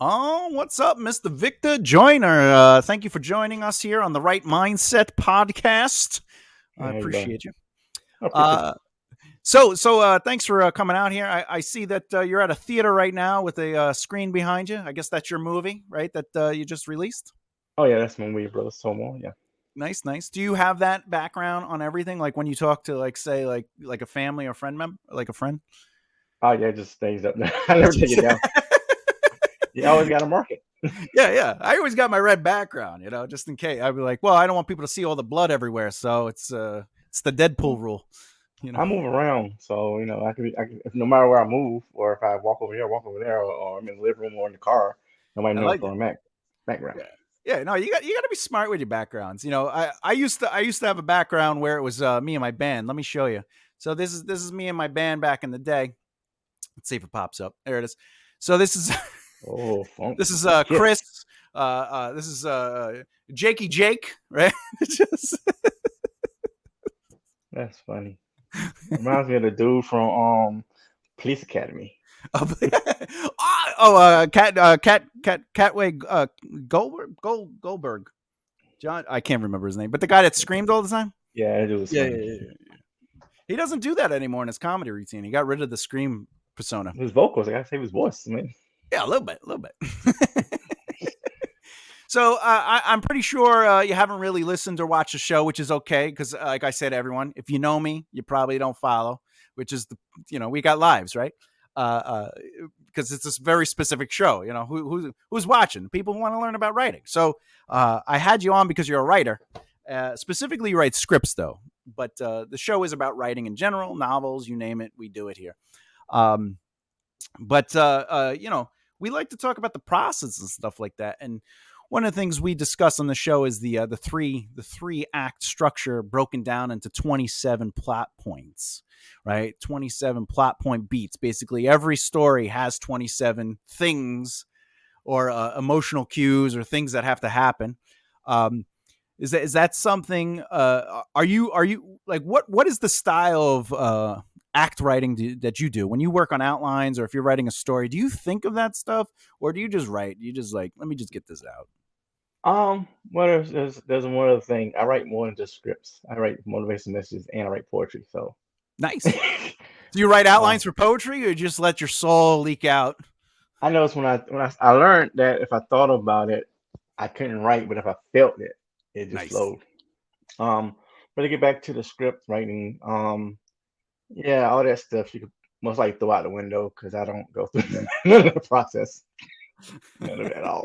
Oh, what's up, Mr. Victor Joyner? Thank you for joining us here on the Right Mindset podcast. I Hey, how you doing? appreciate you. I appreciate you. Uh, thanks for coming out here. I see that you're at a theater right now with a screen behind you. I guess that's your movie, right? That you just released. Oh yeah, that's my weird brother Tomo. Yeah. Nice, nice. Do you have that background on everything? Like when you talk to, like, say, like a family or friend member, like a friend. Oh yeah, it just stays up there. I never take it down. You always got to mark it. Yeah, yeah. I always got my red background, just in case. I'd be like, well, I don't want people to see all the blood everywhere, so it's the Deadpool rule. I move around, so if no matter where I move, or if I walk over here, walk over there, or I'm in the living room or in the car, nobody I knows like where it. I'm at. Background. Yeah. Yeah, no, you got to be smart with your backgrounds. I used to have a background where it was me and my band. Let me show you. So this is me and my band back in the day. Let's see if it pops up. There it is. So this is Oh, funk. this is Shit. Chris. This is Jakey Jake, right? Just That's funny. Reminds me of the dude from Police Academy. Catway Goldberg. John, I can't remember his name, but the guy that screamed all the time. Yeah, that dude was Yeah, yeah, funny. yeah, yeah. He doesn't do that anymore in his comedy routine. He got rid of the scream persona. His vocals, I gotta save his voice, man. Yeah, a little bit. So I'm pretty sure you haven't really listened or watched the show, which is okay because, like I said, everyone, if you know me, you probably don't follow, which is we got lives, right? Because it's this very specific show. Who's watching? People who want to learn about writing. So I had you on because you're a writer. Specifically, you write scripts, though. But the show is about writing in general, novels, you name it, we do it here. Um, but we like to talk about the process and stuff like that. And one of the things we discuss on the show is the three act structure broken down into 27 plot points, right? 27 plot point beats. Basically, every story has 27 things or emotional cues or things that have to happen. Um, is that something? Are you like what is the style of act writing that you do when you work on outlines, or if you're writing a story? Do you think of that stuff, or do you just write? You just like, let me just get this out. Well, there's one other thing. I write more than just scripts. I write motivation messages and I write poetry. So, Nice. Do you write outlines um, for poetry, or just let your soul leak out? I noticed when I learned that if I thought about it, I couldn't write, but if I felt it, it just Nice. flowed. But to get back to the script writing, yeah, all that stuff you could most likely throw out the window because I don't go through none of the process, none of it at all.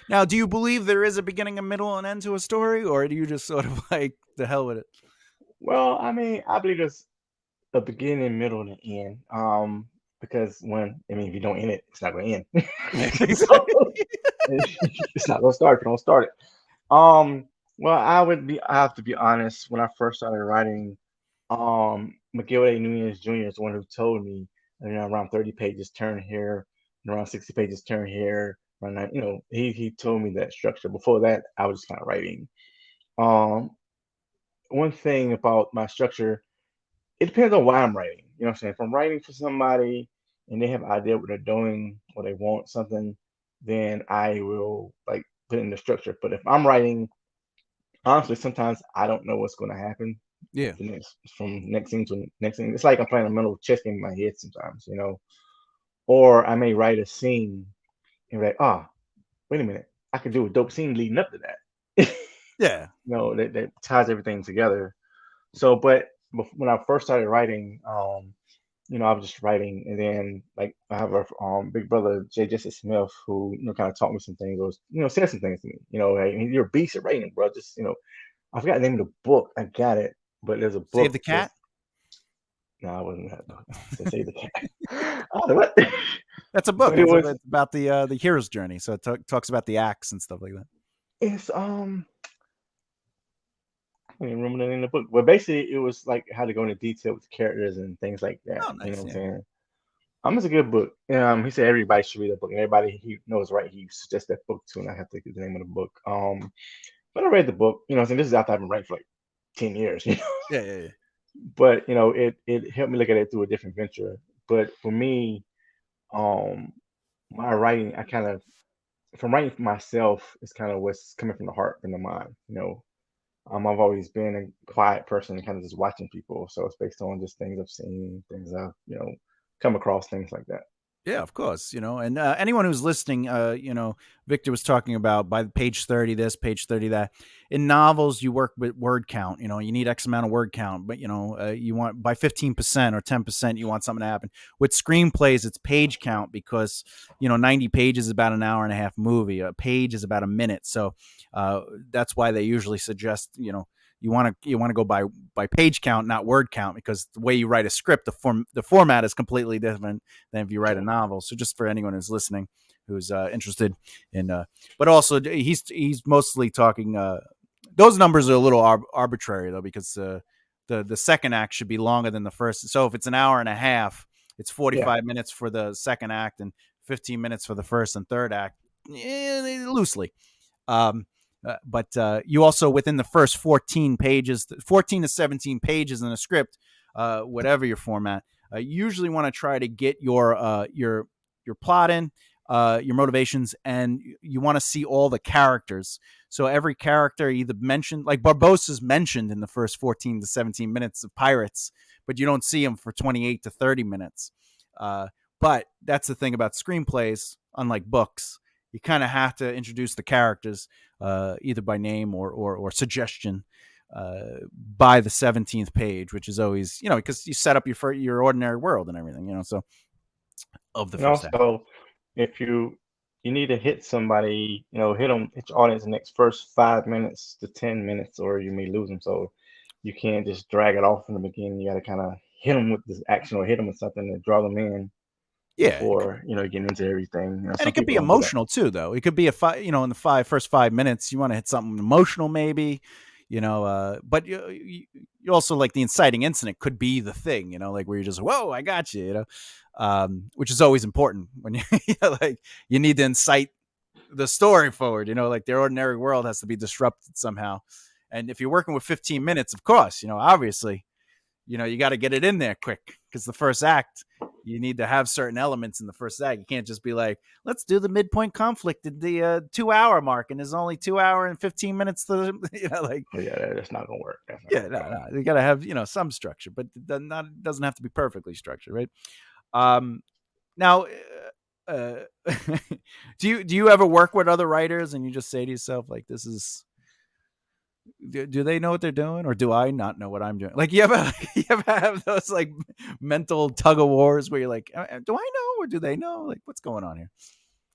Now, do you believe there is a beginning, a middle, and end to a story, or do you just sort of like the hell with it? Well, I mean, I believe there's a beginning, middle, and an end. Because if you don't end it, it's not going to end. So it's not going to start if you don't start it. Well, I have to be honest. When I first started writing, Miguel A. Nunez Jr. is the one who told me, around 30 pages turn here, and around 60 pages turn here. Around that, he told me that structure. Before that, I was just kind of writing. Um, One thing about my structure, it depends on why I'm writing. You know what I'm saying? If I'm writing for somebody and they have an idea what they're doing or they want something, then I will like put it in the structure. But if I'm writing, honestly, sometimes I don't know what's going to happen. Yeah. The next from next scene to next scene. It's like I'm playing a mental chess game in my head sometimes. Or I may write a scene and be like, wait a minute, I could do a dope scene leading up to that. Yeah. That ties everything together. So, but when I first started writing, I was just writing, and then like I have a big brother, J. Jesse Smith, who kind of taught me some things, or said some things to me. Hey, you're a beast at writing, bro. Just I forgot the name of the book. I got it, but there's a Save book the that's cat. no, I wasn't that book. So Save the Cat. Oh, what? That's a book. But it It's was about the hero's journey. So it talks about the acts and stuff like that. it's I don't even remember the name of the book. But basically, it was like how to go into detail with the characters and things like that. Oh, You know nice. what I'm Yeah. saying? It's a good book. He said everybody should read that book, and everybody he knows, right? He suggests that book too, and I have to get the name of the book. But I read the book. I'm saying this is after I've been writing for like 10 years. Yeah. Yeah. Yeah. But it helped me look at it through a different venture. But for me, um, my writing, I kind of from writing for myself is kind of what's coming from the heart and the mind. I've always been a quiet person, kind of just watching people. So it's based on just things I've seen, things I've come across, things like that. Yeah, of course. And anyone who's listening, Victor was talking about by page 30 this, page 30 that. In novels, you work with word count. You need X amount of word count, but you want by 15% or 10%, you want something to happen. With screenplays, it's page count because 90 pages is about an hour and a half movie. A page is about a minute, so that's why they usually suggest you want to go by page count, not word count, because the way you write a script, the format is completely different than if you write a Sure. novel. So just for anyone who's listening, who's interested in, but also he's mostly talking. Those numbers are a little arbitrary though, because the second act should be longer than the first. So if it's an hour and a half, it's Yeah. 45 minutes for the second act and 15 minutes for the first and third act, loosely. Um, but you also, within the first 14 pages, 14 to 17 pages in a script, whatever your format, you usually want to try to get your plot in, your motivations, and you want to see all the characters. So every character either mentioned, like Barbossa's mentioned in the first 14 to 17 minutes of Pirates, but you don't see him for 28 to 30 minutes. But that's the thing about screenplays, unlike books. You kind of have to introduce the characters either by name or suggestion by the 17th page, which is always, because you set up your ordinary world and everything, so of the And first act. also, if you need to hit somebody, hit your audience in the next first 5 minutes to 10 minutes, or you may lose them. So you can't just drag it off in the beginning. You got to kind of hit them with this action or hit them with something to draw them in Yeah. before getting into everything. And Some it could people be don't do that. emotional too, though. It could be in the first 5 minutes, you want to hit something emotional, maybe, but you also, like, the inciting incident could be the thing, like where you're just, whoa, I got you, which is always important when you, like, you need to incite the story forward, like their ordinary world has to be disrupted somehow. And if you're working with 15 minutes, of course, obviously, you got to get it in there quick, because the first act, you need to have certain elements in the first act. You can't just be like, let's do the midpoint conflict at the 2 hour mark, and there's only 2 hour and 15 minutes to, like, Oh yeah, that's not gonna work. That's not yeah, gonna work at all. no, you got to have, some structure, but it doesn't have to be perfectly structured, right? Um, Now, uh, do you ever work with other writers and you just say to yourself, like, this is, do they know what they're doing, or do I not know what I'm doing? Like, you ever you ever have those, like, mental tug of wars where you're like, do I know or do they know? Like, what's going on here?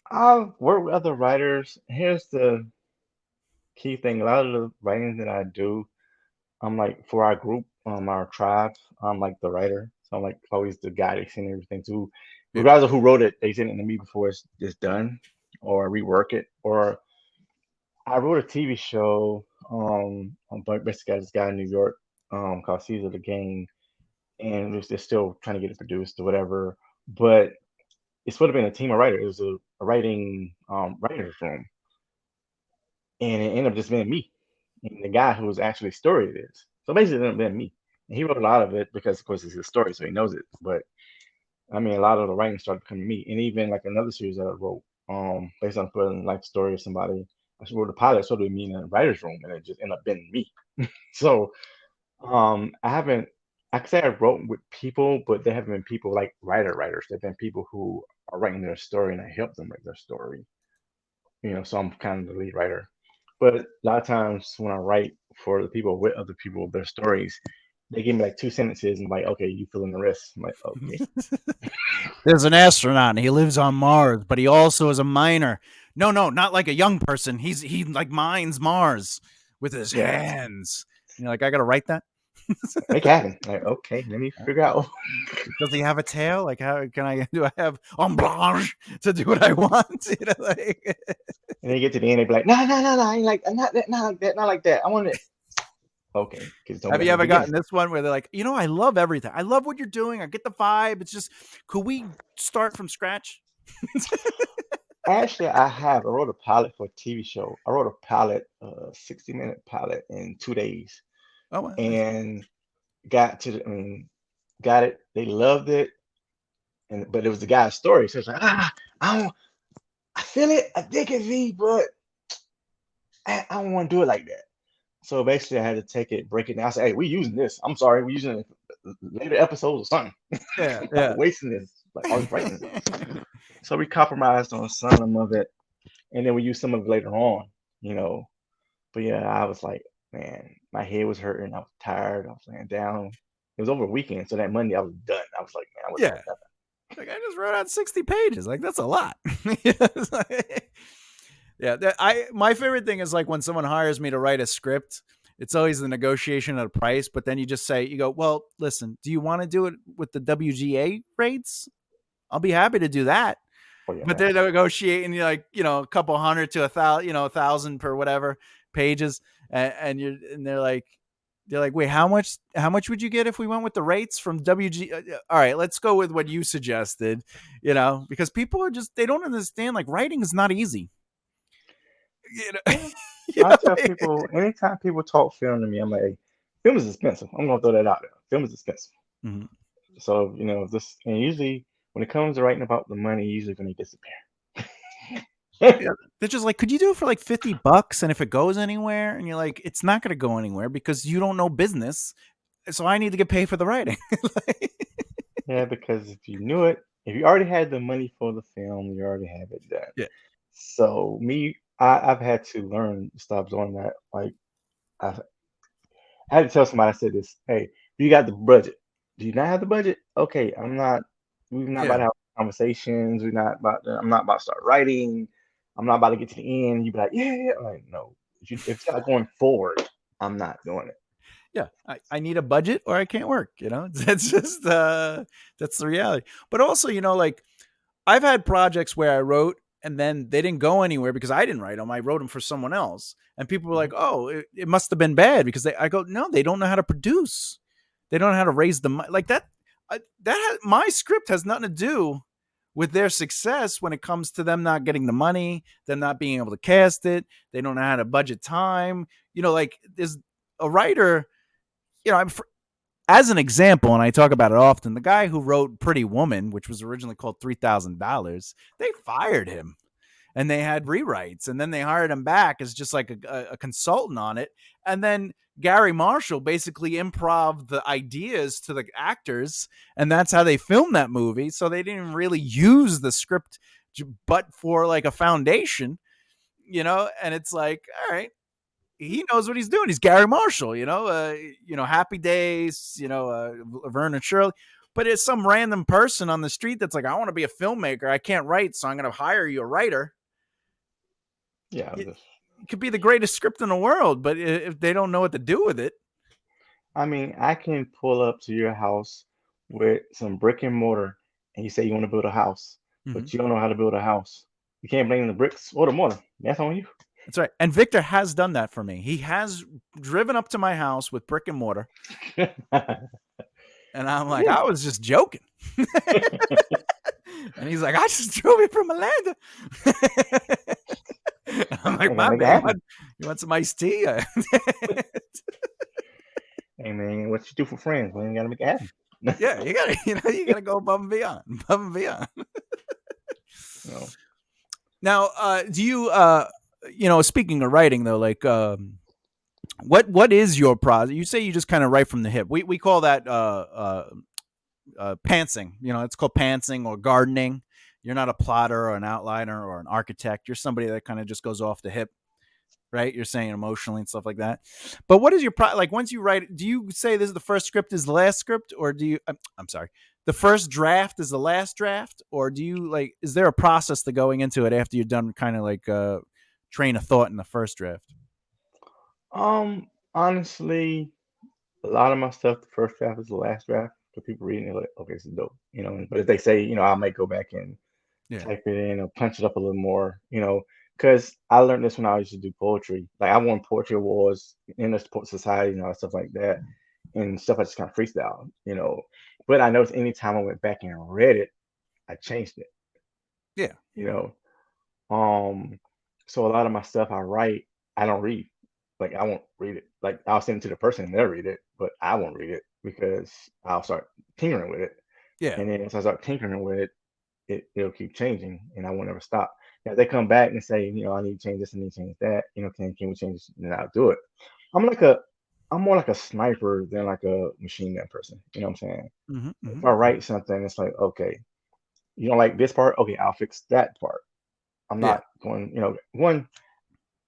I've worked with other writers. Here's the key thing: a lot of the writing that I do, I'm like for our group, our tribe, I'm like the writer. So I'm like always the guy that's sending everything to. Yeah. Regardless of who wrote it, they send it to me before it's done, or rework it. Or I wrote a TV show, basically this guy in New York, called Caesar the Game, and they're still trying to get it produced or whatever. But it's would have been a team of writers. It was a writing writers room, and it ended up just being me and the guy who was actually story it is. So basically, it ended up being me. And he wrote a lot of it because, of course, it's his story, so he knows it. But I mean, a lot of the writing started becoming me. And even like another series that I wrote, based on putting life story of somebody, I wrote a pilot sort of me in a writer's room, and it just ended up being me. So I haven't. I could say I wrote with people, but they haven't been people like writers. They've been people who are writing their story, and I help them write their story. So I'm kind of the lead writer. But a lot of times when I write for the people with other people, their stories, they give me like two sentences and like, okay, you fill in the rest. I'm like, okay. There's an astronaut and he lives on Mars, but he also is a miner. No, no, not like a young person. He like mines Mars with his Yeah, hands. Like, I got to write that. make it happen. Like, okay, let me figure out. Does he have a tail? Like, how can I do? I have en blanche to do what I want? Like, And then you get to the end, they be like, no, no, no, no, I ain't like not that, not like that, not like that. I want it. Okay, because told me have that you from the ever beginning. gotten this one where they're like, I love everything. I love what you're doing. I get the vibe. It's just, could we start from scratch? Actually, I have. I wrote a pilot for a TV show. I wrote a pilot, 60-minute pilot in 2 days, Oh, well, nice. and I mean, got it. They loved it, but it was the guy's story. So it's like, I don't. feel it, I dig it, V, but I don't want to do it like that. So basically, I had to take it, break it down. I said, "Hey, we using this. I'm sorry, we using it later episodes or something. Yeah, Not yeah. wasting this, like all this writing." So we compromised on some of it, and then we used some of it later on, you know. But yeah, I was like, man, my head was hurting. I was tired. I was laying down. It was over a weekend, so that Monday I was done. I was like, man, I wasn't Yeah. doing nothing. Like I just wrote out 60 pages. Like that's a lot. It's like- yeah, my favorite thing is like when someone hires me to write a script, it's always the negotiation of the price, but then you just say, you go, well, listen, do you want to do it with the WGA rates? I'll be happy to do that. Oh yeah, But man. they're negotiating like, a couple hundred to 1,000, 1,000 per whatever pages. And they're like, wait, how much would you get if we went with the rates from WG? All right, let's go with what you suggested, because people are just, they don't understand, like writing is not easy. You know, Yeah. you I know? tell people anytime people talk film to me, I'm like, hey, film is expensive. I'm gonna throw that out there. Film is expensive. Mhm. So, this, and usually when it comes to writing about the money, usually when they disappear. Yeah. They're just like, could you do it for like $50? And if it goes anywhere, and you're like, it's not going to go anywhere because you don't know business. So I need to get paid for the writing. Like, Yeah, because if you knew it, if you already had the money for the film, you already have it done. yeah. So I've had to learn to stop doing that. Like I've I had to tell somebody, I said this, hey, you got the budget. Do you not have the budget? Okay, we're not about Yeah. to have conversations. I'm not about to start writing. I'm not about to get to the end. You'd be like, yeah, yeah. I'm like, no. If it's not going forward, I'm not doing it. Yeah. I need a budget or I can't work. That's just, that's the reality. But also, like I've had projects where I wrote and then they didn't go anywhere because I didn't write them. I wrote them for someone else. And people were Mhm. like, oh, it must have been bad because I go, no, they don't know how to produce. They don't know how to raise the money. Like that, my script has nothing to do with their success when it comes to them not getting the money, them not being able to cast it. They don't know how to budget time. Like there's a writer, as an example, and I talk about it often, the guy who wrote Pretty Woman, which was originally called $3,000, they fired him and they had rewrites and then they hired him back as just like a consultant on it. And then Gary Marshall basically improv the ideas to the actors, and that's how they filmed that movie. So they didn't really use the script, but for like a foundation, and it's like, all right, he knows what he's doing. He's Gary Marshall, Happy Days, Vernon Shirley. But it's some random person on the street that's like, I want to be a filmmaker. I can't write, so I'm going to hire you a writer. Yeah, It could be the greatest script in the world, but if they don't know what to do with it, I mean, I can pull up to your house with some brick and mortar, and you say you want to build a house, mm-hmm. but you don't know how to build a house. You can't blame the bricks or the mortar. That's on you. That's right. And Victor has done that for me. He has driven up to my house with brick and mortar, and I'm like, Yeah. I was just joking. And he's like, I just drove it from Atlanta. I'm like, I gotta my make it man, happen. you want some iced tea? Hey man, what you do for friends? Man, you gotta make it happen. Yeah, you gotta go above and beyond, above and beyond. No. Now, do you, speaking of writing though, like, what is your process? You say you just kind of write from the hip. We call that pantsing. It's called pantsing or gardening. You're not a plotter or an outliner or an architect. You're somebody that kind of just goes off the hip, right? You're saying emotionally and stuff like that. But what is your like once you write? Do you say this is the first script is the last script, or do you? I'm sorry, the first draft is the last draft, or do you like? Is there a process to going into it after you're done, kind of like train of thought in the first draft? Honestly, a lot of my stuff, the first draft is the last draft. So people reading it like, okay, this is dope, But if they say, I might go back and Yeah. type it in or punch it up a little more, because I learned this when I used to do poetry. Like I won poetry awards in the sports society, stuff like that, and stuff I just kind of freestyle. But I noticed anytime I went back and read it, I changed it, Yeah. you know. Um, so a lot of my stuff I write, I don't read. Like I won't read it. Like I'll send it to the person and they'll read it, but I won't read it because I'll start tinkering with it. Yeah. And then as I start tinkering with it, it'll keep changing and I won't ever stop. If they come back and say, I need to change this, I need to change that, can we change this? And I'll do it. I'm like a, I'm more like a sniper than like a machine gun person. You know what I'm saying? Hmm. If Hmm. I write something, it's like, okay, you don't like this part? Okay, I'll fix that part. I'm Yeah. not going, one,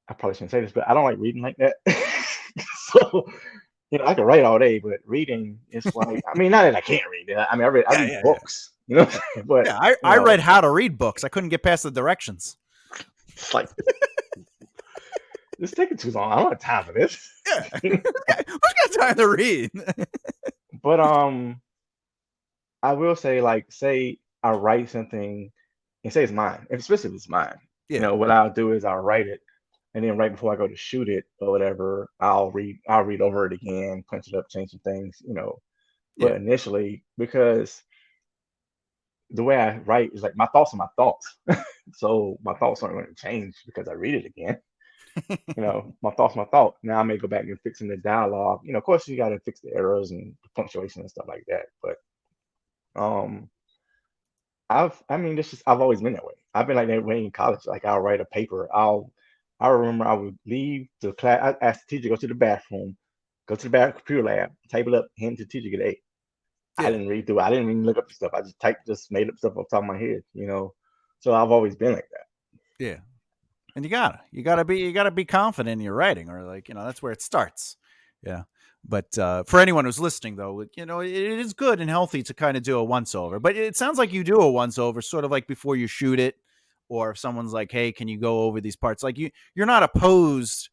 I probably shouldn't say this, but I don't like reading like that. So, I can write all day, but reading is like, I mean, not that I can't read. I mean, I Yeah. read Yeah. Yeah. books, but Yeah. I read how to read books. I couldn't get past the directions. it's like it's taking too long. I don't have time for this. Yeah. Who's got time to read? But I will say, like, say I write something and say it's mine, and especially if it's mine. Yeah. What I'll do is I'll write it, and then right before I go to shoot it or whatever, I'll read over it again, punch it up, change some things. But Yeah. initially, because the way I write is like my thoughts are my thoughts, so my thoughts aren't going to change because I read it again. My thoughts, my thought. Now I may go back and fixing the dialogue. Of course, you got to fix the errors and the punctuation and stuff like that. But um, I mean, this is, I've always been that way. I've been like that way in college. Like I'll write a paper. I remember I would leave the class. I asked the teacher to go to the bathroom, go to the computer lab, type it up, hand it to the teacher, get an A. I Yeah. didn't read through. I didn't even look up the stuff. I just made up stuff off the top of my head. So I've always been like that. Yeah. And you gotta be confident in your writing, or like that's where it starts. Yeah. But for anyone who's listening, though, it is good and healthy to kind of do a once over. But it sounds like you do a once over, sort of like before you shoot it, or if someone's like, "Hey, can you go over these parts?" Like you're not opposed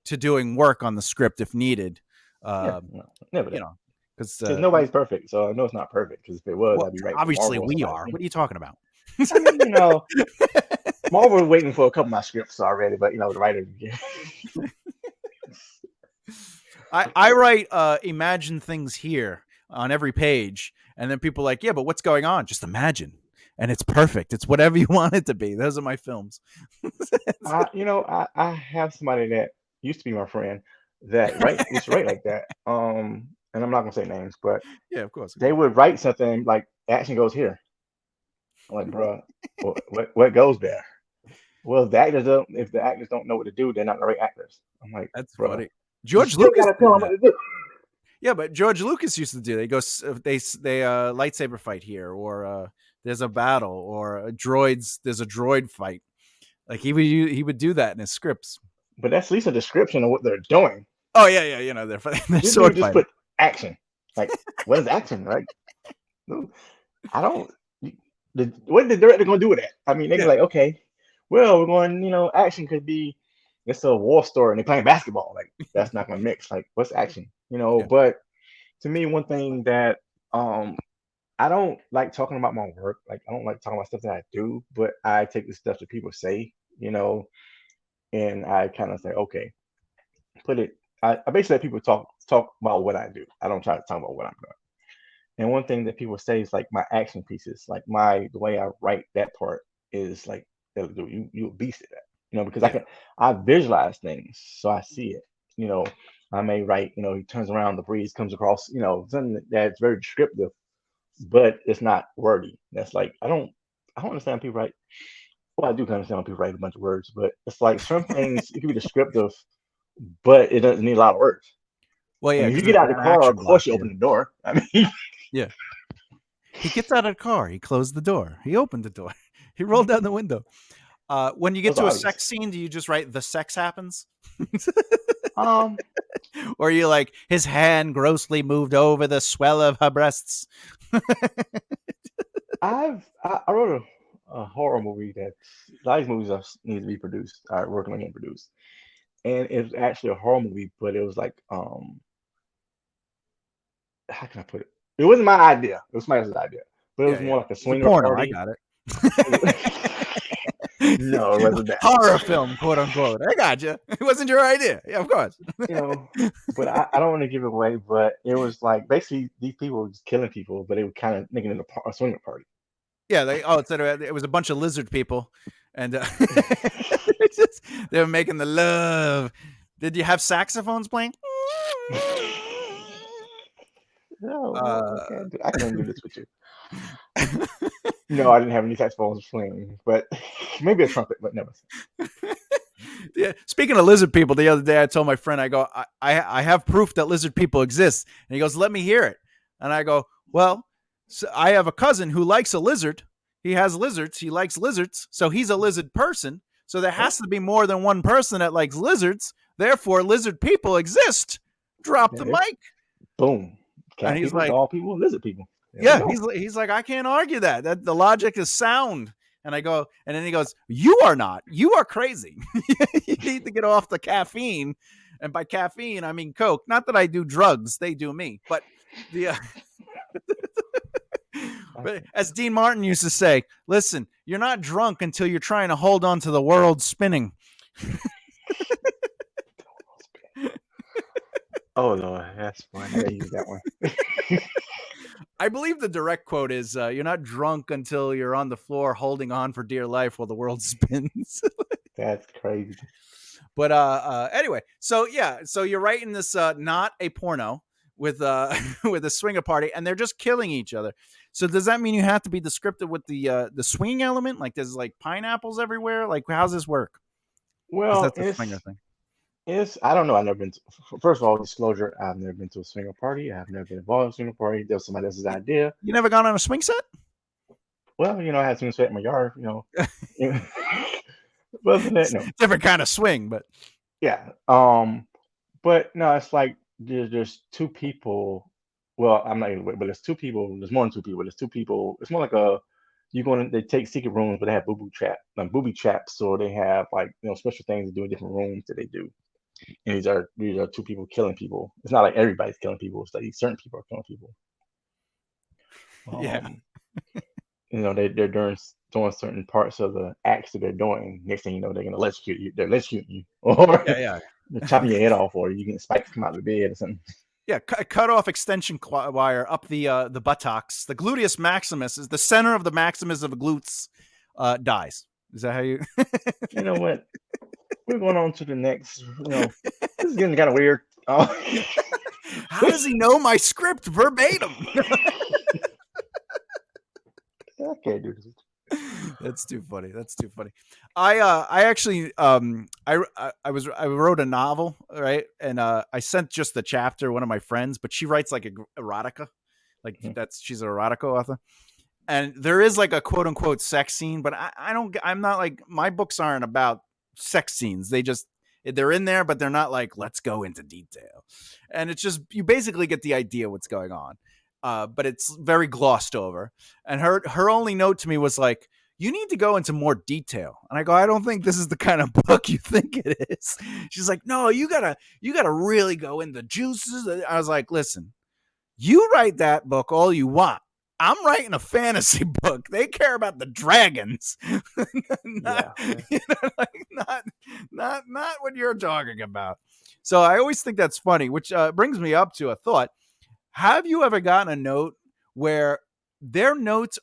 to doing work on the script if needed. Yeah, Um, no, never you that. know, because Because nobody's perfect, so I know it's not perfect. Because if it was, well, I'd be writing for obviously Marvel or we somebody. are. What are you talking about? I mean, Marvel was waiting for a couple of my scripts already, but the writer. Yeah. I write imagine things here on every page, and then people are like, yeah, but what's going on? Just imagine, and it's perfect. It's whatever you want it to be. Those are my films. I have somebody that used to be my friend that used to write like that. And I'm not gonna say names, but Yeah, of course, of they course. would write something like action goes here. I'm like, bro, what goes there? Well, if the actors don't know what to do, they're not the right actors. I'm like, That's bro, funny. you George still Lucas gotta did tell them what that. to do. Yeah, but George Lucas used to do. They go, they lightsaber fight here, or there's a battle, or a droids. There's a droid fight. Like he would do that in his scripts. But that's at least a description of what they're doing. Oh yeah, yeah. They're This sword dude just fighting. put action. Like, what is action? Like, I don't. What the director gonna do with that? I mean, they can Yeah, like, okay, well, we're going. Action could be it's a war story and they're playing basketball. Like, that's not gonna mix. Like, what's action? yeah, But to me, one thing that I don't like talking about my work. Like, I don't like talking about stuff that I do, but I take the stuff that people say. And I kind of say, okay, put it. I basically let people talk about what I do. I don't try to talk about what I'm doing. And one thing that people say is like my action pieces, like the way I write that part is like you a beast at that. Because yeah, I visualize things, so I see it. You know, I may write, he turns around, the breeze comes across, something that's very descriptive, but it's not wordy. That's like I don't understand people write. Well, I do understand when people write a bunch of words, but it's like some things it can be descriptive, but it doesn't need a lot of words. Well, I yeah, mean, if you because get it's out of an the car, of action block. course you Yeah, open the door. I mean, yeah. He gets out of the car. He closed the door. He opened the door. He rolled down the window. When you get those to are a obvious. sex scene, do you just write the sex happens? Um, Or are you like his hand grossly moved over the swell of her breasts? I wrote a horror movie that a lot of these movies need to be produced. Are working on getting produced, and it was actually a horror movie, but it was like how can I put it? It wasn't my idea. It was somebody else's idea, but it Yeah, was yeah. more like a It's a swinger porno. I party. got it. No, it wasn't that. Horror film, quote unquote. I got you. It wasn't your idea. Yeah, of course. you know, but I don't want to give it away. But it was like basically these people were just killing people, but they were kind of making it a swinger party. Yeah, it was a bunch of lizard people, and they were making the love. Did you have saxophones playing? No, Uh, I can't do this with you. No, I didn't have any saxophones playing, but Maybe a trumpet, but never. Yeah. Speaking of lizard people, the other day I told my friend, I go, I have proof that lizard people exist. And he goes, let me hear it. And I go, well, so I have a cousin who likes a lizard. He has lizards. He likes lizards. So he's a lizard person. So there has to be more than one person that likes lizards. Therefore, lizard people exist. Drop the mic. Boom. Cat and he's people, like, dog people, lizard people. Yeah, he's like, I can't argue that. That the logic is sound. And I go, and then he goes, you are not. You are crazy. You need to get off the caffeine. And by caffeine, I mean Coke. Not that I do drugs; they do me. But the but as Dean Martin used to say, listen, you're not drunk until you're trying to hold on to the world spinning. Oh Lord, that's fun. I gotta use that one. I believe the direct quote is, you're not drunk until you're on the floor holding on for dear life while the world spins. That's crazy. But anyway, so yeah, so you're writing this not a porno with with a swinger party, and they're just killing each other. So does that mean you have to be descriptive with the swinging element? Like there's like pineapples everywhere? Like how's this work? Well, That's a swinger thing. I don't know. I've never been to, first of all, disclosure, I've never been to a swinger party. I've never been involved in a swinger party. That was somebody else's idea. You never gone on a swing set? Well, I had swing set in my yard, Wasn't that no? Different kind of swing, but yeah. But no, it's like there's two people. Well, I'm not even, but there's two people. There's more than two people. There's two people. It's more like they take secret rooms, but they have booby traps, or they have like special things to do in different rooms that they do. And these are two people killing people. It's not like everybody's killing people. It's like certain people are killing people. Yeah. They're doing certain parts of the acts that they're doing. Next thing you know, they're gonna electrocute you. They're electrocuting you, or yeah. They're chopping your head off, or you getting spikes come out of the bed or something. Yeah, cut off extension wire up the buttocks. The gluteus maximus is the center of the maximus of the glutes. Dies. Is that how you? You know what? We're going on to the next. This is getting kind of weird. How does he know my script verbatim? I can't do this. That's too funny. I actually I wrote a novel, right? And I sent just the chapter one of my friends, but she writes like erotica. Like she's an erotica author. And there is like a quote unquote sex scene, but I'm not like, my books aren't about sex scenes. They're in there, but they're not like, let's go into detail. And it's just, you basically get the idea what's going on. But it's very glossed over. And her only note to me was like, you need to go into more detail. And I go, I don't think this is the kind of book you think it is. She's like, no, you gotta really go in the juices. I was like, listen, you write that book all you want. I'm writing a fantasy book. They care about the dragons, not what you're talking about. So I always think that's funny, which brings me up to a thought. Have you ever gotten a note where their notes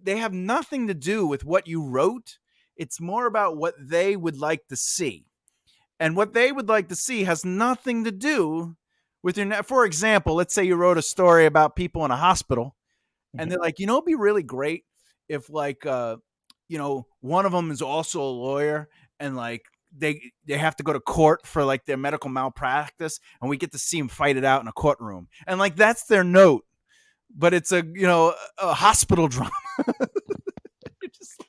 they have nothing to do with what you wrote? It's more about what they would like to see. And what they would like to see has nothing to do with your, for example, let's say you wrote a story about people in a hospital. And they're like, it'd be really great if like, one of them is also a lawyer and like they have to go to court for like their medical malpractice and we get to see them fight it out in a courtroom. And like, that's their note, but it's a hospital drama. Just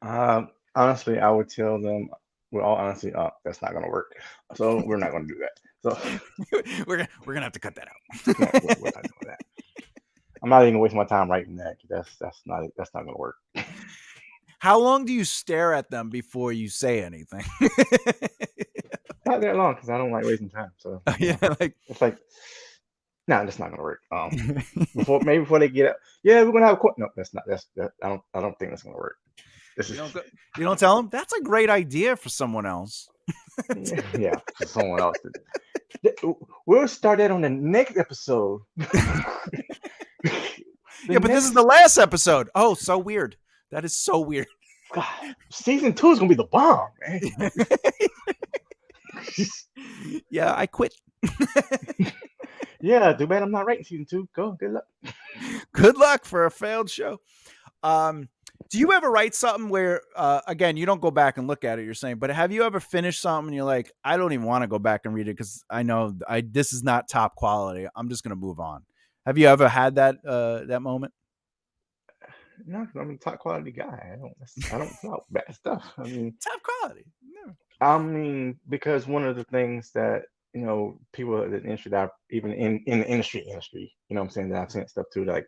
like... honestly, I would tell them, well, all honesty, that's not going to work. So we're not going to do that. So we're going to have to cut that out. We're not doing that. I'm not even gonna waste my time writing that. That's not gonna work. How long do you stare at them before you say anything? Not that long, because I don't like wasting time. So it's like, no, that's not gonna work. Before they get up, yeah, we're gonna have a court. No, that's not. I don't think that's gonna work. You don't tell them that's a great idea for someone else. Yeah, for someone else. We'll start that on the next episode. Yeah, but this is the last episode. Oh, so weird. That is so weird. God, season 2 is gonna be the bomb, man. Yeah, I quit. Yeah, too bad I'm not writing season 2. Good luck. Good luck for a failed show. Do you ever write something where, again, you don't go back and look at it? You're saying, but have you ever finished something and you're like, I don't even want to go back and read it because I know this is not top quality. I'm just gonna move on. Have you ever had that moment? No, 'cause I'm a top quality guy. I don't put out bad stuff. Top quality. No. Because one of the things that people in the industry that even in the industry, what I'm saying, that I've seen stuff too, like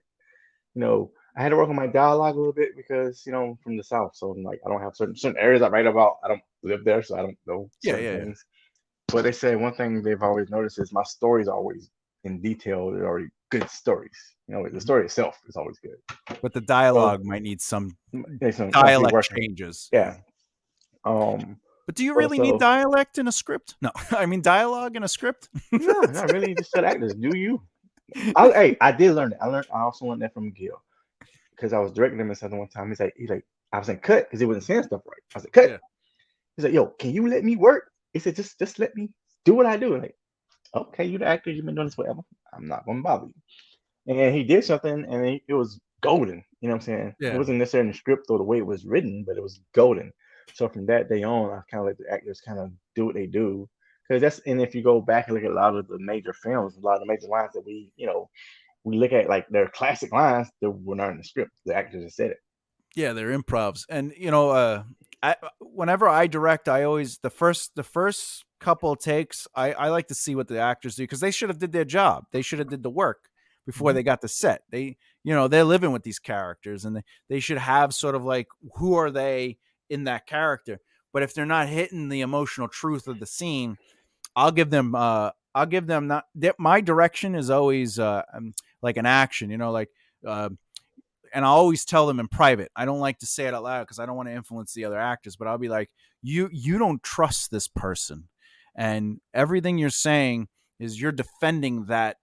I had to work on my dialogue a little bit because I'm from the South, so I'm like I don't have certain areas I write about. I don't live there, so I don't know Yeah, certain yeah, yeah. things. But they say one thing they've always noticed is my stories are always in detail. They're already good stories. The Mhm. story itself is always good. But the So dialogue might need some there's some might be dialect working. changes. Yeah. Yeah. Um. But do you But really need so dialect in a script? No, I mean dialogue in a script. no, not really. Just tell actors, do you? I did learn it. I also learned that from Gil because I was directing him and something one time. He's like, I was saying cut because he wasn't saying stuff right. I was like, cut. Yeah. He's like, yo, can you let me work? He said, just let me do what I do. Like, okay, you the actor, you've been doing this forever. I'm not gonna bother you. And he did something, and it was golden. You know what I'm saying? It Yeah. wasn't necessarily in the script or the way it was written, but it was golden. So from that day on, I kind of let the actors kind of do what they do. Because and if you go back and look at a lot of the major films, a lot of the major lines that we look at like their classic lines that were not in the script. The actors just said it. Yeah, they're improvs, and whenever I direct, I always the first couple of takes, I like to see what the actors do because they should have did their job. They should have did the work before Mm-hmm. they got the set. They're living with these characters, and they should have sort of like who are they in that character. But if they're not hitting the emotional truth of the scene, I'll give them not my direction is always like an action, like. Uh, and I always tell them in private. I don't like to say it out loud because I don't want to influence the other actors. But I'll be like, you don't trust this person, and everything you're saying is you're defending that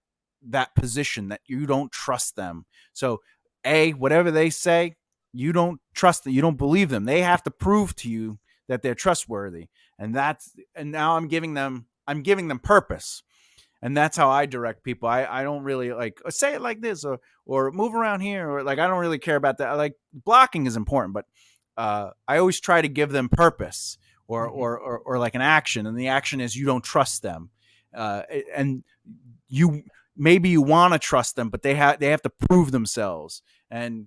position that you don't trust them. So, whatever they say, you don't trust them. You don't believe them. They have to prove to you that they're trustworthy, and now I'm giving them purpose, and that's how I direct people. I don't really like say it like this or move around here or like I don't really care about that. I like blocking is important, but I always try to give them purpose Mm-hmm. or like an action, and the action is you don't trust them, and you maybe you want to trust them, but they have to prove themselves, and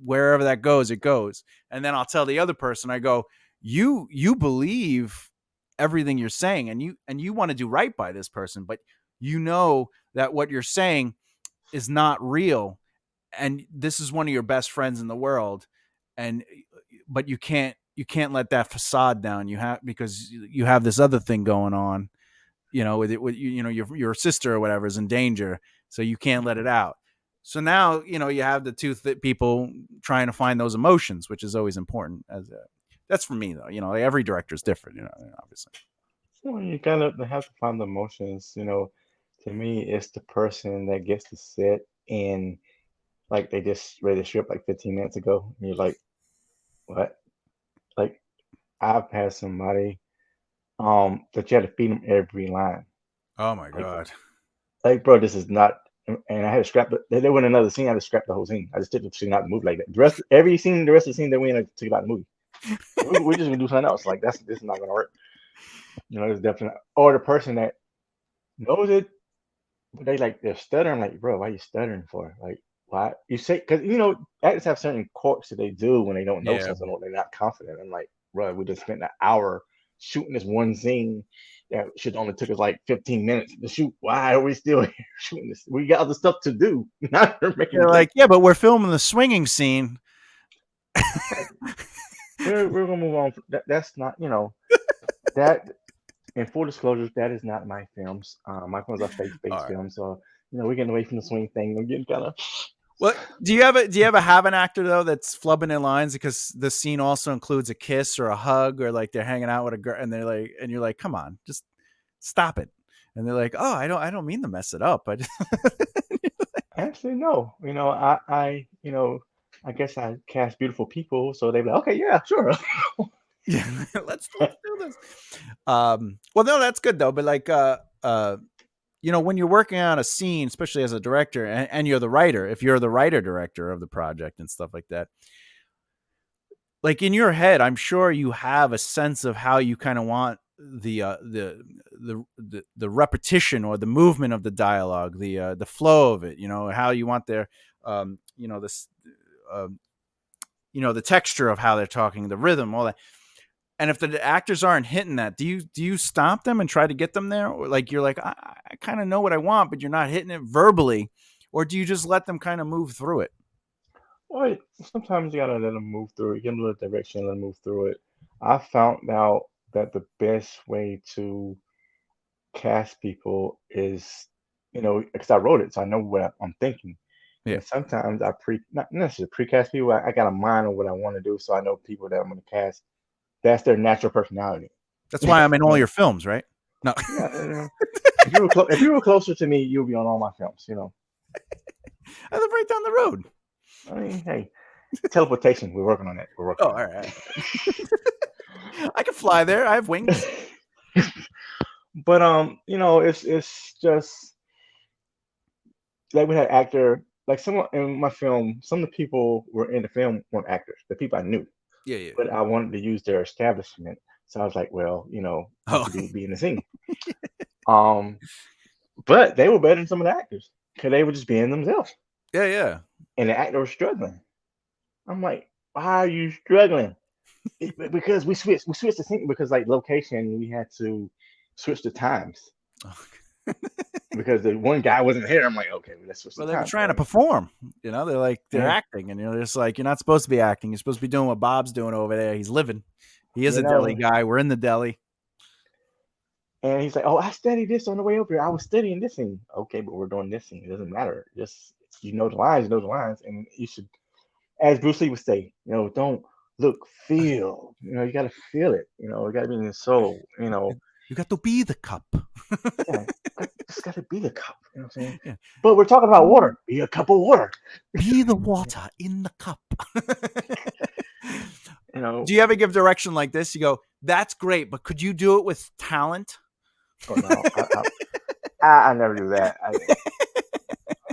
wherever that goes, it goes. And then I'll tell the other person, I go, you believe everything you're saying, and you want to do right by this person, but you know that what you're saying is not real, and this is one of your best friends in the world, and but you can't let that facade down. You have because you have this other thing going on, with it with your sister or whatever is in danger, so you can't let it out. So now you have the two people trying to find those emotions, which is always important. That's for me though. Like every director is different. Obviously. Well, you kind of have to find the emotions. To me, it's the person that gets to sit and like they just read the script like 15 minutes ago, and you're like, what? Like I've had somebody that you had to feed them every line. Oh my Like, god. bro, this is not. And I had to scrap it. There went another scene. I had to scrap the whole scene. I just took the scene out the movie like that. The rest of the scene that we in, I took it out the movie. We're just gonna do something else. Like this is not gonna work. It's definitely or the person that knows it, but they're stuttering. Like, bro, why are you stuttering for? Like, why you say? Because actors have certain quirks that they do when they don't know Yeah. something or they're not confident. I'm like, bro, we just spent an hour shooting this one scene that should only took us like 15 minutes to shoot. Why are we still here shooting this? We got other stuff to do. Not making They're the like, jump. yeah, but we're filming the swinging scene. We're gonna move on. That's not that. In full disclosure, that is not my films. My films are All faith-based right. films, so we're getting away from the swing thing. We're getting kind of. Well, do you ever have an actor though that's flubbing their lines because the scene also includes a kiss or a hug or like they're hanging out with a girl and they're like and you're like, come on, just stop it. And they're like, oh, I don't mean to mess it up. Actually, no. I guess I cast beautiful people, so they be like, okay, yeah, sure. Yeah, let's do this. Well, no, that's good though. But like, when you're working on a scene, especially as a director, and you're the writer, if you're the writer director of the project and stuff like that, like in your head, I'm sure you have a sense of how you kind of want the repetition or the movement of the dialogue, the flow of it. You know how you want their you know this um, you know the texture of how they're talking, the rhythm, all that. And if the actors aren't hitting that, do you stop them and try to get them there, or like you're like I kind of know what I want, but you're not hitting it verbally, or do you just let them kind of move through it? Well, sometimes you gotta let them move through it, give them a little direction, let them move through it. I found out that the best way to cast people is, because I wrote it, so I know what I'm thinking. Yeah, And sometimes not necessarily precast people. I got a mind of what I want to do, so I know people that I'm going to cast. That's their natural personality. that's why I'm in all your films, right? No, Yeah, if you were closer to me, you'll be on all my films. I live right down the road. I mean, hey, teleportation. We're working on that. We're Oh, working all right. I can fly there. I have wings. on it. But it's just like we had actor, like someone in my film. Some of the people were in the film weren't actors. The people I knew, Yeah, yeah. but I wanted to use their establishment. So I was like, well, you Oh, should be in the scene. Um, but they were better than some of the actors because they were just being themselves, yeah, yeah. and the actor was struggling. I'm like, why are you struggling? Because we switched the scene because like location, we had to switch the times because the one guy wasn't here. I'm like, okay, well, let's switch the Well, they were time. trying to perform. You know, they're Yeah, acting, and you're just like, you're not supposed to be acting. You're supposed to be doing what Bob's doing over there. He's living. He is you a deli know. guy. We're in the deli. And he's like, "Oh, I studied this on the way over here. I was studying this thing." Okay, but we're doing this thing. It doesn't matter. Just you know the lines, and you should, as Bruce Lee would say, don't look, feel. You got to feel it. You got to be in your soul. You got to be the cup. Yeah, just got to be the cup. You know what I'm saying? Yeah. But we're talking about water. Be a cup of water. Be the water in the cup. You know. Do you ever give direction like this? You go, that's great, but could you do it with talent? Oh no, I never do that.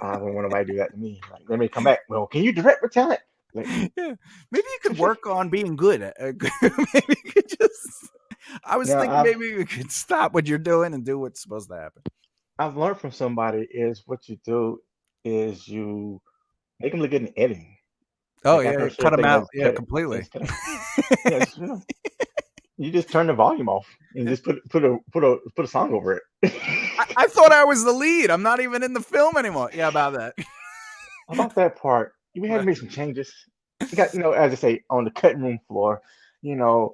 I don't want nobody to do that to me. Like, they may come back. Well, can you direct with talent? Like, Yeah. Maybe you could work on being good at maybe you could just I was now thinking maybe you could stop what you're doing and do what's supposed to happen. I've learned from somebody is what you do is you make them look good in editing. Oh Like yeah, after yeah, a cut certain them thing, out. let's Yeah, cut it. completely. Let's cut it. Yeah, you just turn the volume off and just put a song over it. I thought I was the lead. I'm not even in the film anymore. Yeah, about that. About that part, we had to make some changes. It got, as I say, on the cutting room floor, you know,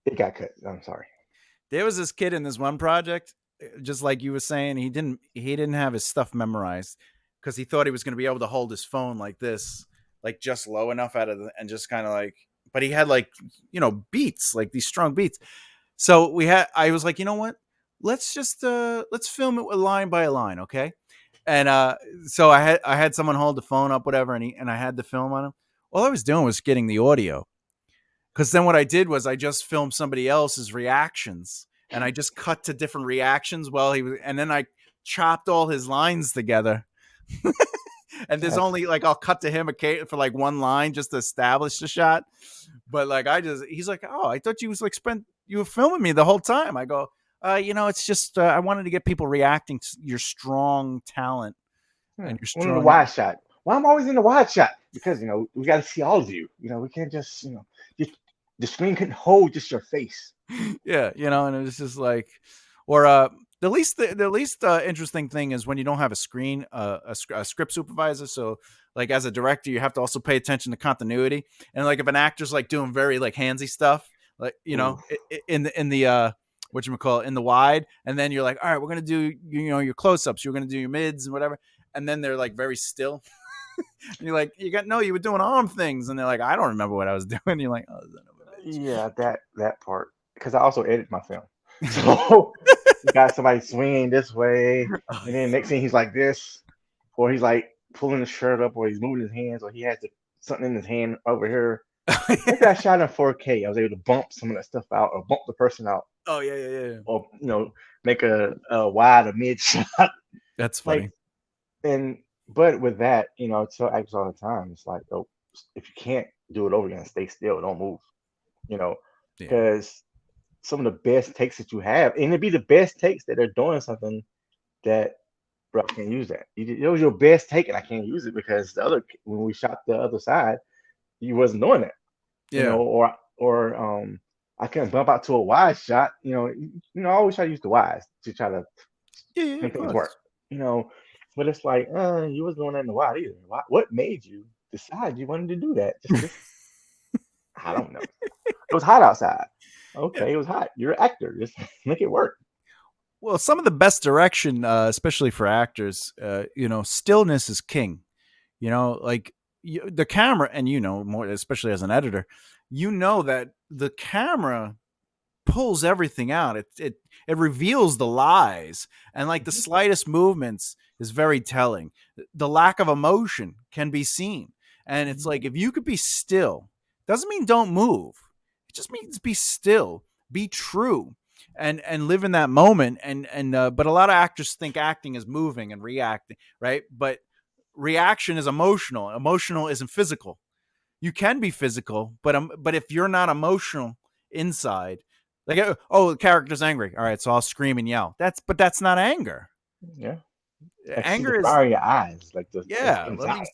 it got cut. I'm sorry. There was this kid in this one project, just like you were saying, he didn't have his stuff memorized because he thought he was going to be able to hold his phone like this, like just low enough out of and just kind of like, but he had like, beats, like these strong beats. So I was like, you know what? Let's film it with line by line, okay? And so I had someone hold the phone up, whatever, and I had the film on him. All I was doing was getting the audio. Because then what I did was I just filmed somebody else's reactions and I just cut to different reactions while he was, and then I chopped all his lines together. And there's That's only like, I'll cut to him for like one line just to establish the shot. But like, he's like, oh, I thought you were filming me the whole time. I go, it's just, I wanted to get people reacting to your strong talent and your one of the strong. wide shot. Why I'm always in the wide shot? Because we got to see all of you. We can't just just, the screen couldn't hold just your face. Yeah, and it was just like, or the least interesting thing is when you don't have a screen a script supervisor. So like as a director, you have to also pay attention to continuity, and like if an actor's like doing very like handsy stuff, like Ooh, in the whatchamacallit, in the wide, and then you're like, all right, we're gonna do your close-ups, you're gonna do your mids and whatever, and then they're like very still. And you're like, you were doing arm things, and they're like, I don't remember what I was doing. You're like, oh, is that over yeah, that part. Because I also edit my film, so you got somebody swinging this way, there? and then next thing he's like this, or he's like pulling his shirt up, or he's moving his hands, or he has something in his hand over here. Maybe I shot in 4K. I was able to bump some of that stuff out, or bump the person out, Oh yeah, yeah, yeah. or make a wide or mid shot. That's Like, funny. and but with that, I tell actors all the time, it's like, oh, if you can't do it over again, stay still, don't move. you know, Yeah. because some of the best takes that you have, and it'd be the best takes that they're doing something that, bro, I can't use that. It was your best take, and I can't use it because the other, when we shot the other side, you wasn't doing that, Yeah. or I couldn't bump out to a wide shot, I always try to use the wides to try to Yeah. Yeah. Of make things work, course. you know. But it's like, you wasn't doing that in the wide either. What made you decide you wanted to do that? Just I don't know. It was hot outside. Yeah. Okay, it was hot. You're an actor. Just make it work. Well, some of the best direction, especially for actors, stillness is king. Like the camera, and more, especially as an editor, that the camera pulls everything out. It reveals the lies, and like the Mhm. slightest movements is very telling. The lack of emotion can be seen, and it's Mhm. like if you could be still, doesn't mean don't move. It just means be still, be true, and live in that moment. And but a lot of actors think acting is moving and reacting, right? But reaction is emotional. Emotional isn't physical. You can be physical, but if you're not emotional inside, like, oh, the character's angry, all right, so I'll scream and yell. That's not anger. Yeah. I see the Anger is, fire in your eyes, like the yeah, things let out. me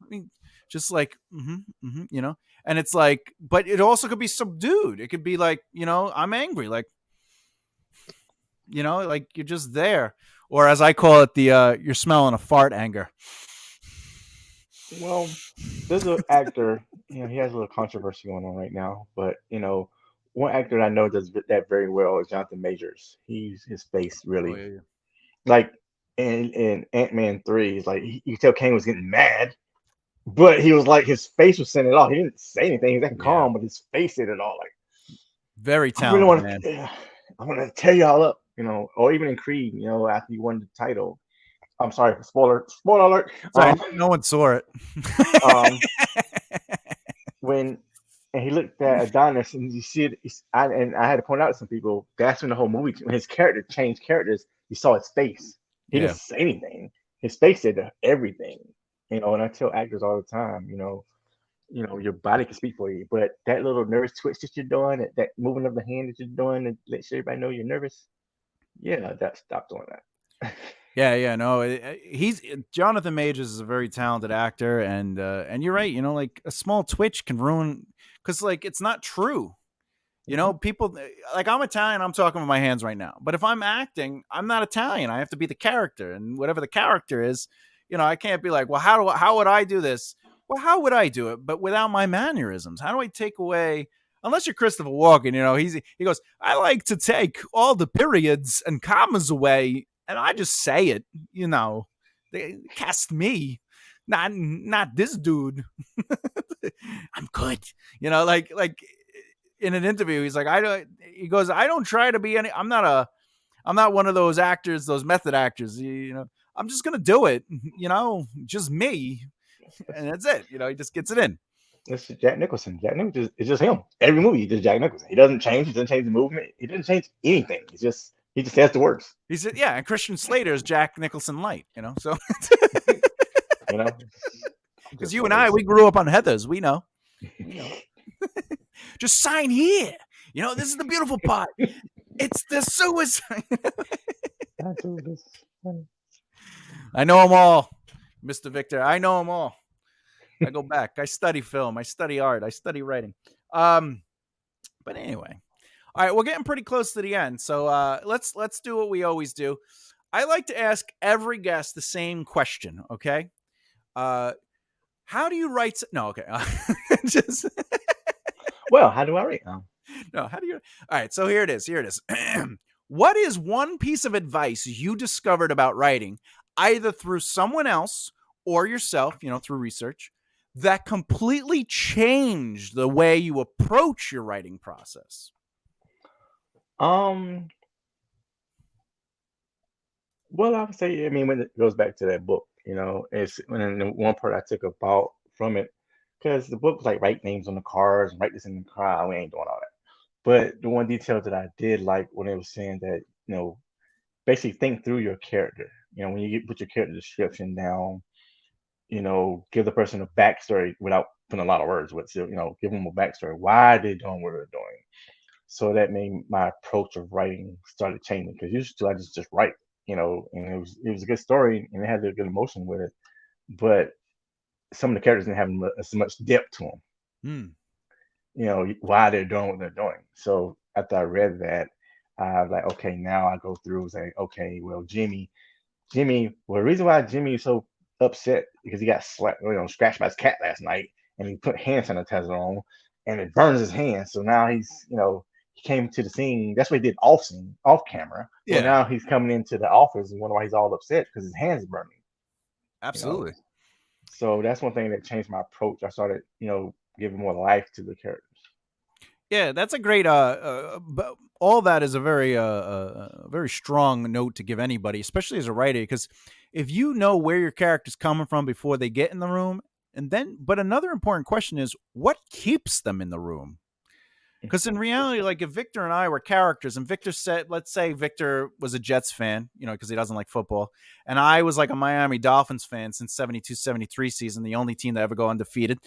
let me just like, and it's like, but it also could be subdued. It could be like, I'm angry, like, like you're just there, or as I call it, the you're smelling a fart anger. Well, there's an actor, he has a little controversy going on right now, but one actor I know does that very well is Jonathan Majors. His face Oh really, yeah, yeah. like, in Ant-Man 3, it's like you could tell Kane was getting mad, but he was like, his face was saying it all. He didn't say anything. He was acting Yeah, calm, but his face said it all. Like, very I really talented want man. to, I want to tear y'all up, or even in Creed, after you won the title. I'm sorry, spoiler alert. Sorry, no one saw it. Um, when and he looked at Adonis, and you see it. And I had to point out to some people that's when the whole movie, when his character changed characters, you saw his face. He didn't Yeah. say anything. His face said everything. And I tell actors all the time, your body can speak for you, but that little nervous twitch that you're doing, that moving of the hand that you're doing, to let everybody know you're nervous. Yeah, stop doing that. Yeah, yeah, no, he's Jonathan Majors is a very talented actor, and you're right. Like a small twitch can ruin, because like it's not true. Mhm. People like, I'm Italian. I'm talking with my hands right now, but if I'm acting, I'm not Italian. I have to be the character, and whatever the character is, I can't be like, well, how would I do this? Well, how would I do it? But without my mannerisms, how do I take away? Unless you're Christopher Walken, he goes, I like to take all the periods and commas away, and I just say it. They cast me, not this dude. I'm good. Like in an interview, he's like, he goes, I don't try to be I'm not one of those actors, those method actors. I'm just gonna do it. Just me, and that's it. He just gets it in. It's Jack Nicholson. Jack Nicholson is just him. Every movie, he does Jack Nicholson. He doesn't change. He doesn't change the movement. He doesn't change anything. He just has the words. He said, yeah, and Christian Slater is Jack Nicholson light. So You know, I'm because just you one and of I, those. we grew up on Heathers, we know. Just sign here. This is the beautiful part. It's the suicide. I do this. I know them all, Mr. Victor. I know them all. I go back. I study film. I study art. I study writing. But anyway, all right, we're getting pretty close to the end, so let's do what we always do. I like to ask every guest the same question. Okay, how do you write? No, okay, just Well, how do I rate? no. How do you? All right, so here it is. Here it is. What is one piece of advice you discovered about writing, either through someone else or yourself, through research, that completely changed the way you approach your writing process? Um, well, I would say, I mean, when it goes back to that book, it's when the one part I took about from it, because the book was like write names on the cars and write this in the car. We ain't doing all that. But the one detail that I did like when it was saying that, basically think through your character. When you put your character description down, give the person a backstory without putting a lot of words, but still, give them a backstory. Why are they doing what they're doing? So that made my approach of writing started changing, because used to I just write, and it was a good story and it had a good emotion with it, but some of the characters didn't have as much depth to them. Hmm. Why they're doing what they're doing. So after I read that, I was like, okay, now I go through and say, okay, well, Jimmy, well, the reason why Jimmy is so upset because he got scratched by his cat last night, and he put hand sanitizer on, and it burns his hands. So now he came to the scene. That's what he did off camera. Well, Yeah, now he's coming into the office and wonder why he's all upset because his hands are burning. You know, absolutely. so that's one thing that changed my approach. I started, giving more life to the characters. Yeah, that's a great. But all that is a very strong note to give anybody, especially as a writer, because if you know where your character's coming from before they get in the room, but another important question is what keeps them in the room. Because in reality, like if Victor and I were characters, and Victor said, let's say Victor was a Jets fan, because he doesn't like football, and I was like a Miami Dolphins fan since 72-73 season, the only team to ever go undefeated.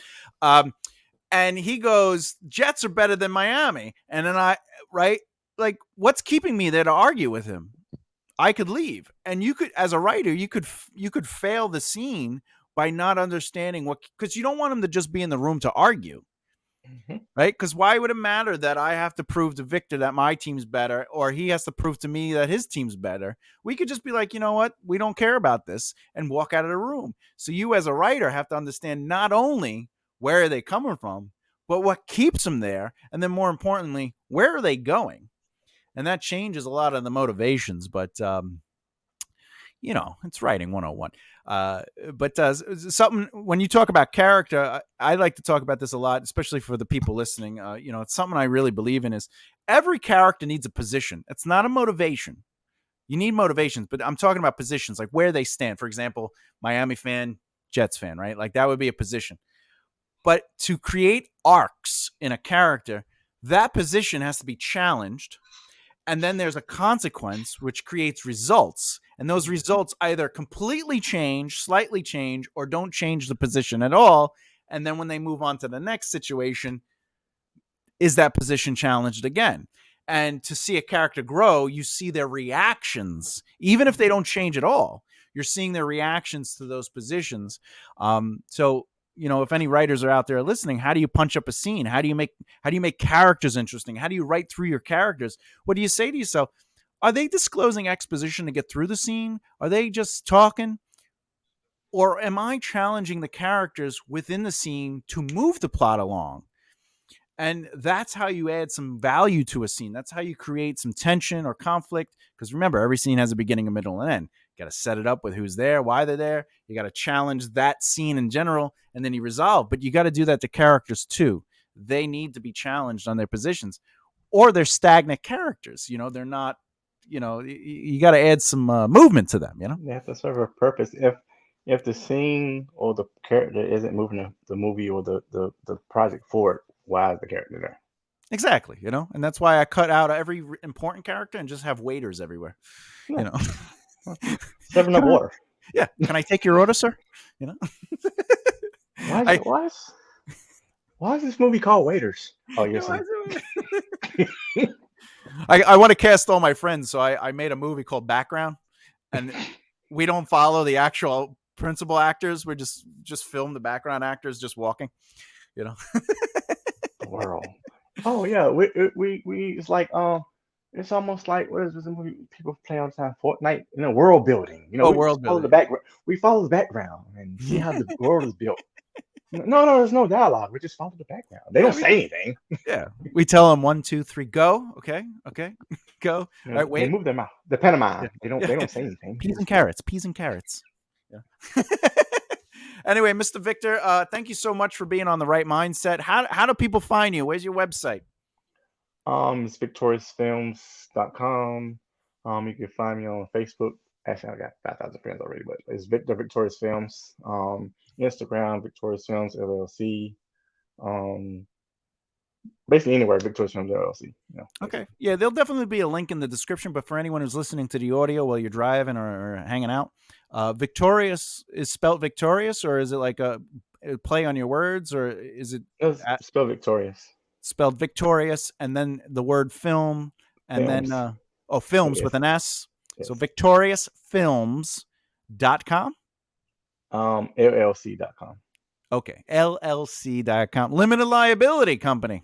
And he goes, Jets are better than Miami. And then right? Like, what's keeping me there to argue with him? I could leave. And you could, as a writer, you could fail the scene by not understanding because you don't want him to just be in the room to argue. Mm-hmm. Right? Because why would it matter that I have to prove to Victor that my team's better, or he has to prove to me that his team's better? We could just be like, you know what? We don't care about this, and walk out of the room. So you as a writer have to understand not only where are they coming from, but what keeps them there. And then more importantly, where are they going? And that changes a lot of the motivations. But, it's writing 101. But something, when you talk about character, I like to talk about this a lot, especially for the people listening. It's something I really believe in is every character needs a position. It's not a motivation. You need motivations, but I'm talking about positions, like where they stand. For example, Miami fan, Jets fan, right? Like that would be a position. But to create arcs in a character, that position has to be challenged. And then there's a consequence which creates results. And those results either completely change, slightly change, or don't change the position at all. And then when they move on to the next situation, is that position challenged again? And to see a character grow, you see their reactions, even if they don't change at all. You're seeing their reactions to those positions. So, if any writers are out there listening, how do you punch up a scene? How do you make characters interesting? How do you write through your characters? What do you say to yourself? Are they disclosing exposition to get through the scene? Are they just talking? Or am I challenging the characters within the scene to move the plot along? And that's how you add some value to a scene. That's how you create some tension or conflict. Because remember, every scene has a beginning, a middle, and end. You got to set it up with who's there, why they're there. You got to challenge that scene in general, and then you resolve. But you got to do that to characters too. They need to be challenged on their positions, or they're stagnant characters. They're not. You got to add some movement to them. They have to serve a purpose. If the scene or the character isn't moving the movie or the project forward, why is the character there? Exactly. And that's why I cut out every important character and just have waiters everywhere. Yeah. Serving up water. Yeah. Can I take your order, sir? Why is this movie called Waiters? Oh, you're saying. I want to cast all my friends, so I made a movie called Background, and we don't follow the actual principal actors. We just film the background actors just walking. The world. Oh yeah, we it's like it's almost like what is this movie people play all the time? Fortnite, world building. World follow building. the background. We follow the background and see how the world is built. No, there's no dialogue. We just follow the background. They don't say anything. Yeah, we tell them 1, 2, 3, go. Okay, go. All right, wait. They move their mouth. The pantomime. Yeah. They don't say anything. Peas and carrots. Yeah. Anyway, Mr. Victor, thank you so much for being on The Right Mindset. How do people find you? Where's your website? It's victoriousfilms.com. You can find me on Facebook. Actually, I got 5,000 friends already, but it's Victor Victorious Films. Instagram, Victorious Films LLC. Basically anywhere, Victorious Films LLC. Okay. Yeah, there'll definitely be a link in the description, but for anyone who's listening to the audio while you're driving or hanging out, Victorious is spelled victorious, or is it like a play on your words, or is it It's spelled victorious. spelled victorious and then the word film and then Films. films Yes. with an S? Yes. So victoriousfilms.com. LLC.com. Okay, LLC.com. Limited liability company.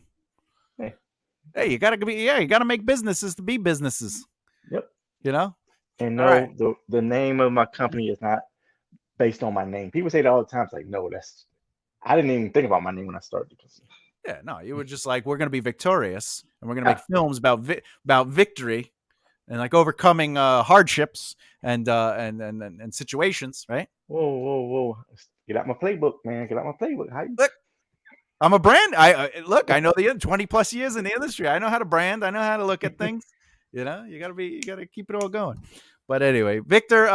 Hey, you gotta make businesses to be businesses. Yep. You know? And All no, right. the name of my company is not based on my name. People say that all the time. It's like, no, I didn't even think about my name when I started. Yeah, no, you were just like, we're gonna be victorious and we're gonna make films about victory and like overcoming hardships and situations, right? Whoa. Get out my playbook, man. Get out my playbook. How you? Look, I'm a brand. I know the 20 plus years in the industry. I know how to brand. I know how to look at things. You gotta keep it all going. But anyway, Victor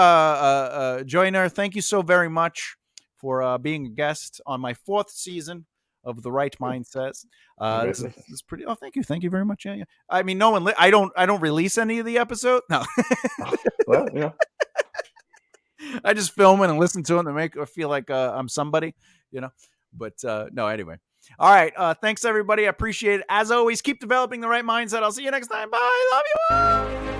Joyner, thank you so very much for being a guest on my 4th season of The Right Mindsets. This is pretty. Oh, thank you very much. Yeah. I mean, no one. I don't release any of the episode. No. Well, I just film it and listen to them to make it feel like I'm somebody, you know. But no, anyway. All right. Thanks, everybody. I appreciate it. As always, keep developing the right mindset. I'll see you next time. Bye. Love you all.